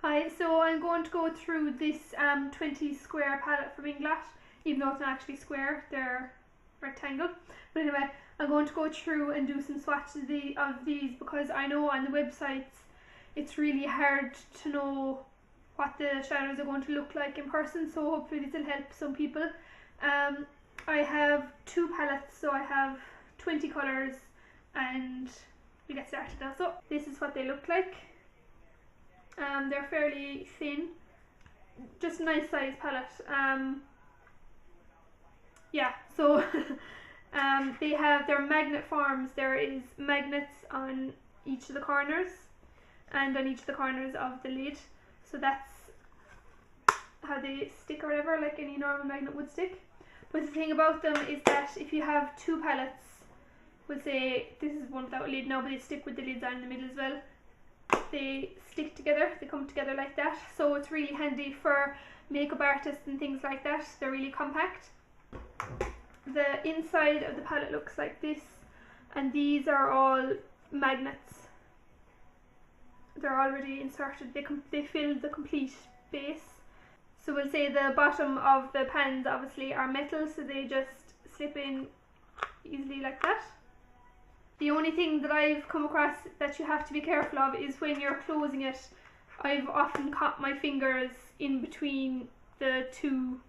Hi, so I'm going to go through this 20 square palette from Inglot, even though it's not actually square, they're rectangle. But anyway, I'm going to go through and do some swatches of these because I know on the websites it's really hard to know what the shadows are going to look like in person, so hopefully this will help some people. I have two palettes, so I have 20 colours and we get started now. So this is what they look like. They're fairly thin, just a nice size palette. Yeah, so they have their magnet forms. There is magnets on each of the corners and on each of the corners of the lid, so that's how they stick or whatever, like any normal magnet would stick. But the thing about them is that if you have two palettes, we'll say this is one without a lid now, but they stick with the lids on in the middle as well. They stick together, they come together like that, so it's really handy for makeup artists and things like that. They're really compact. The inside of the palette looks like this, and these are all magnets. They're already inserted, they fill the complete base. So we'll say the bottom of the pans obviously are metal, so they just slip in easily like that. The only thing that I've come across that you have to be careful of is when you're closing it. I've often caught my fingers in between the two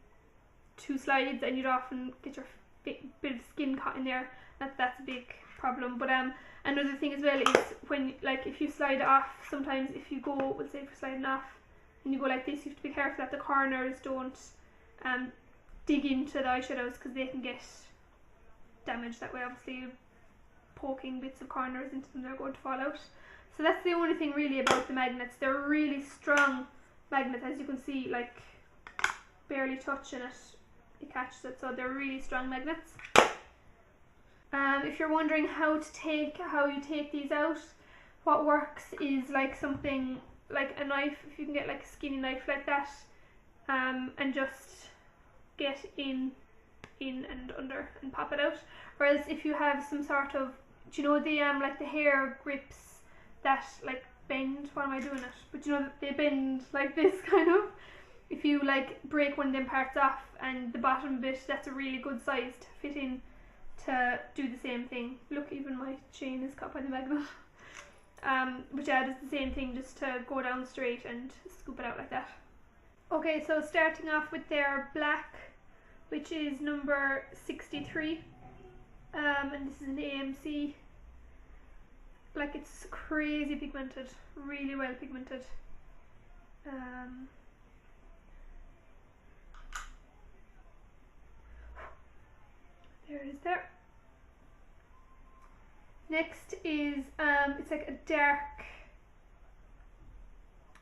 slides, and you'd often get your bit of skin caught in there. That's a big problem. But another thing as well is when, like, if you slide it off, sometimes if you go, we'll say for sliding off, and you go like this, you have to be careful that the corners don't dig into the eyeshadows, because they can get damaged that way. Obviously, poking bits of corners into them, they're going to fall out. So that's the only thing really about the magnets. They're really strong magnets, as you can see, like barely touching it, it catches it, so they're really strong magnets. If you're wondering how you take these out, what works is like something like a knife, if you can get like a skinny knife like that, and just get in and under and pop it out. Whereas if you have some sort of, do you know the like the hair grips that like bend, what am I doing it? But you know they bend like this kind of. If you like break one of them parts off, and the bottom bit, that's a really good size to fit in to do the same thing. Look, even my chain is caught by the magnet. But yeah, it's the same thing, just to go down straight and scoop it out like that. Okay, so starting off with their black, which is number 63, and this is an AMC. Like, it's crazy pigmented, really well pigmented. There it is there. Next is it's like a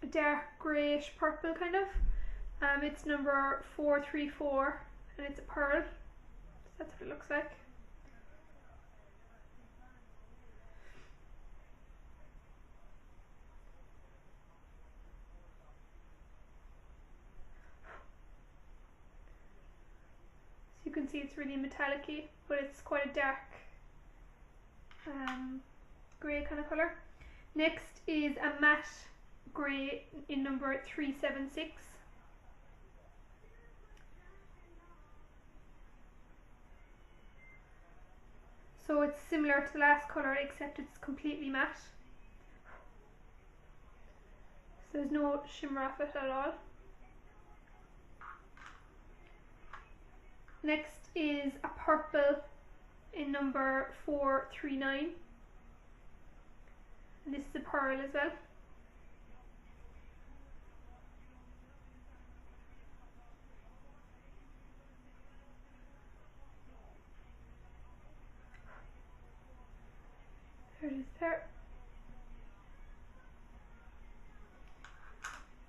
dark greyish purple kind of. It's number 434, and it's a pearl. So that's what it looks like. So you can see it's really metallic-y, but it's quite a dark grey kind of colour. Next is a matte grey in number 376. So it's similar to the last colour, except it's completely matte. So there's no shimmer off it at all. Next is a purple in number 439, and this is a pearl as well. There it is there.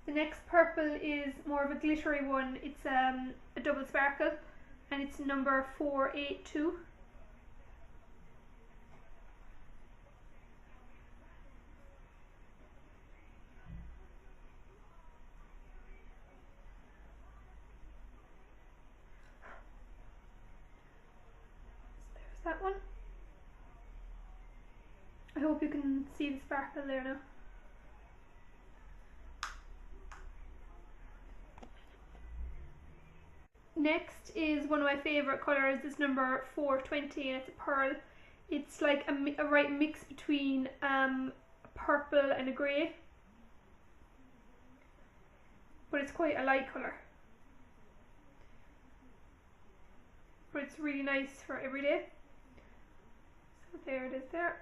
The next purple is more of a glittery one. It's a double sparkle, and it's number 482. So there's that one. I hope you can see the sparkle there now. Next is one of my favourite colours, it's number 420 and it's a pearl. It's like a right mix between a purple and a grey, but it's quite a light colour. But it's really nice for everyday. So there it is there.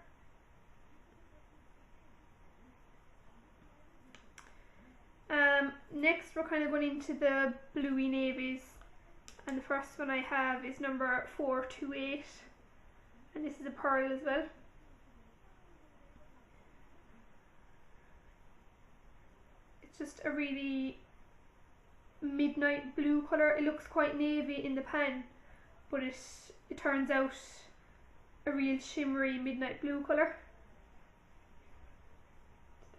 Next we're kind of going into the bluey navies, and the first one I have is number 428 and this is a pearl as well. It's just a really midnight blue colour. It looks quite navy in the pan, but it turns out a real shimmery midnight blue colour.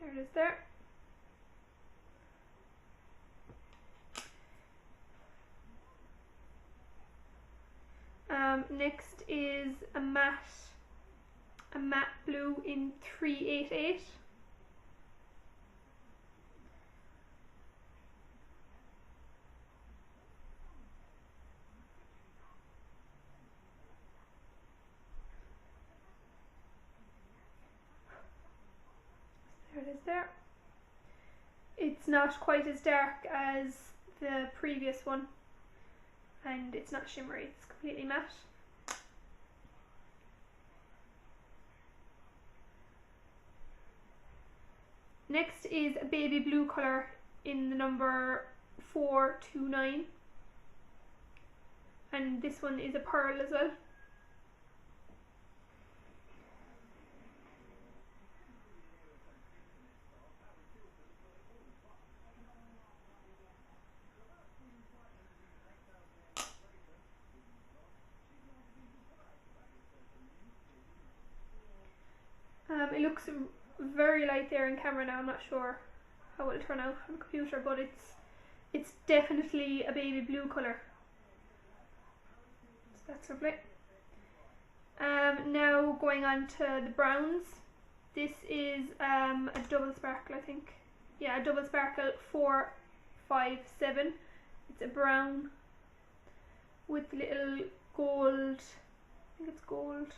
There it is there. Next is a matte blue in 388. There it is there. It's not quite as dark as the previous one, and it's not shimmery, it's completely matte. Next is a baby blue colour in the number 429, and this one is a pearl as well. It looks very light there in camera now. I'm not sure how it'll turn out on the computer, but it's definitely a baby blue colour. So that's lovely. Now going on to the browns. This is a double sparkle, I think. Yeah, a double sparkle 457. It's a brown with little gold, I think it's gold.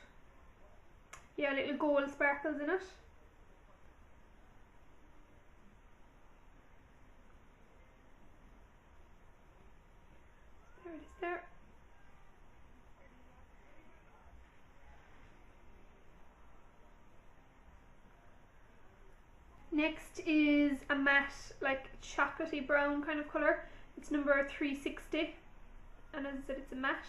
Yeah, little gold sparkles in it. There it is there. Next is a matte, like chocolatey brown kind of colour. It's number 360, and as I said, it's a matte.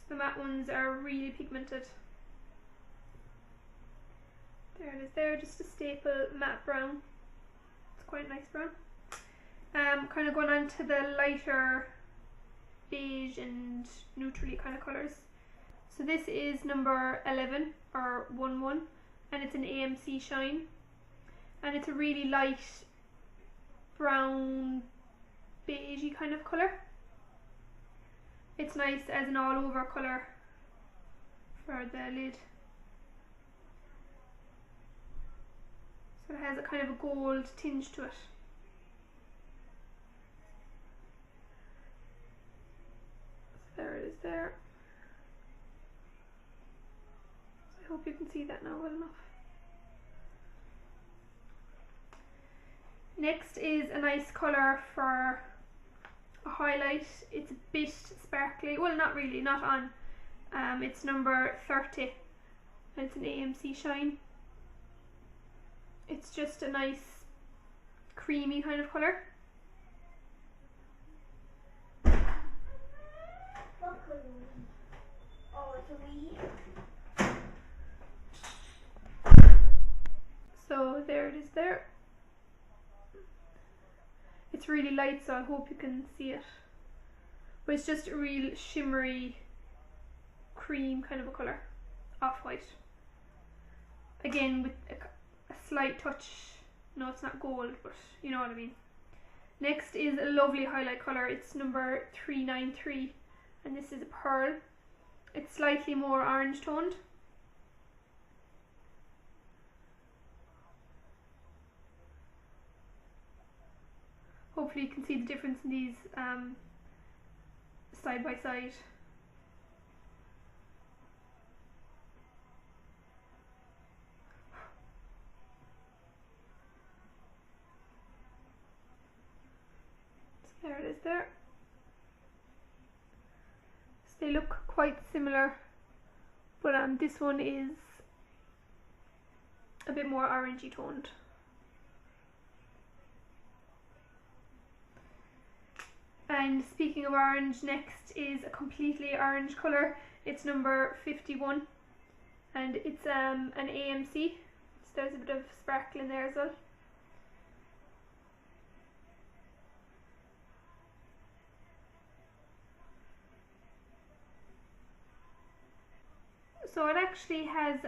The matte ones are really pigmented. There it is there, just a staple matte brown. It's quite a nice brown. Kind of going on to the lighter beige and neutrally kind of colours. So this is number 11 or 11, and it's an AMC Shine, and it's a really light brown beigey kind of colour. It's nice as an all over colour for the lid. So it has a kind of a gold tinge to it. So there it is there. So I hope you can see that now well enough. Next is a nice colour for a highlight. It's a bit sparkly, well not really, not on. It's number 30 and it's an AMC Shine. It's just a nice creamy kind of colour. What colour? Oh, it's a wee. So there it is there. It's really light, so I hope you can see it. But it's just a real shimmery cream kind of a colour, off-white. Again with a slight touch, no it's not gold, but you know what I mean. Next is a lovely highlight colour, it's number 393, and this is a pearl. It's slightly more orange toned. hopefully you can see the difference in these side by side. So there it is there. So they look quite similar, but this one is a bit more orangey toned. And speaking of orange, next is a completely orange colour. It's number 51 and it's an AMC, so there's a bit of sparkle in there as well. So it actually has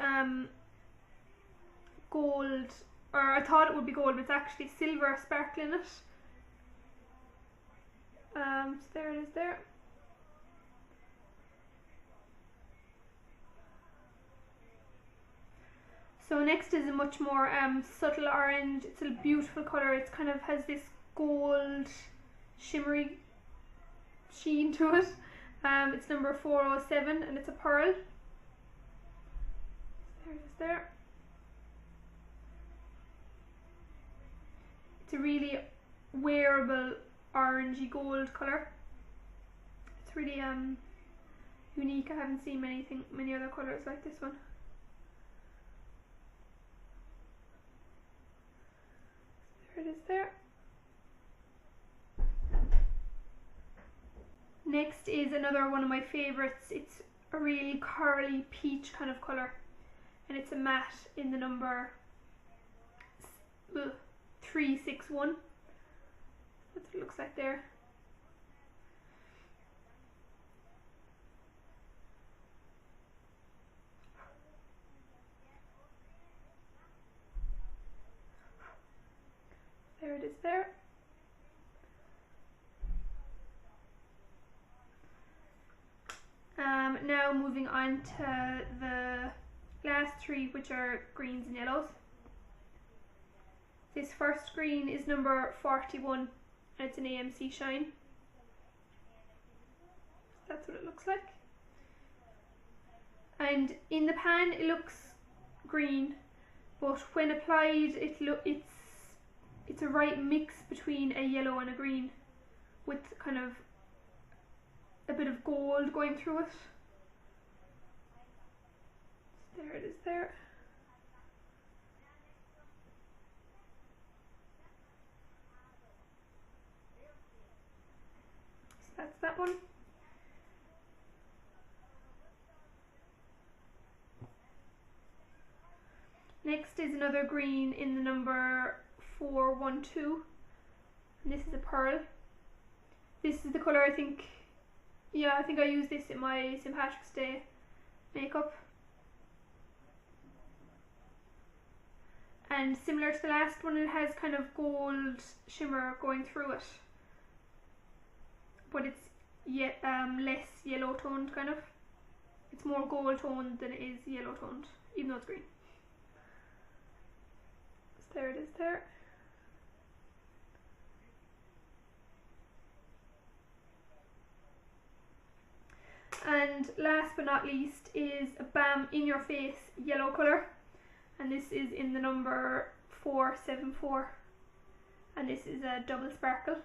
gold, or I thought it would be gold, but it's actually silver sparkle in it. So there it is there. So next is a much more subtle orange. It's a beautiful colour. It kind of has this gold shimmery sheen to it. It's number 407 and it's a pearl. There it is there. It's a really wearable orangey gold colour. It's really unique. I haven't seen many other colours like this one. There it is there. Next is another one of my favourites. It's a really curly peach kind of colour, and it's a matte in the number 361. That's what it looks like there. There it is there. Now moving on to the last three, which are greens and yellows. This first green is number 41 and it's an AMC shine. That's what it looks like. And in the pan it looks green, but when applied it's a right mix between a yellow and a green, with kind of a bit of gold going through it. There it is there. So that's that one. Next is another green in the number 412, and this is a pearl. This is the colour I think I used this in my St. Patrick's Day makeup. And similar to the last one, it has kind of gold shimmer going through it, but it's less yellow toned kind of. It's more gold toned than it is yellow toned, even though it's green. So there it is there. And last but not least is a Bam In Your Face yellow colour, and this is in the number 474, and this is a double sparkle.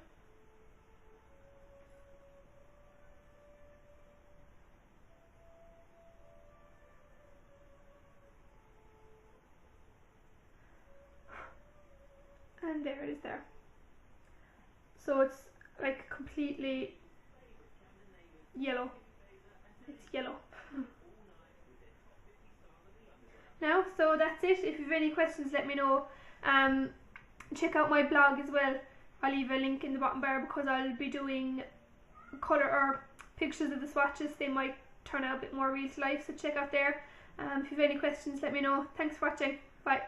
And there it is there. So it's like completely yellow. It's yellow. Now, so that's it. If you have any questions, let me know. Check out my blog as well. I'll leave a link in the bottom bar because I'll be doing colour or pictures of the swatches. They might turn out a bit more real to life, so check out there. If you have any questions, let me know. Thanks for watching. Bye.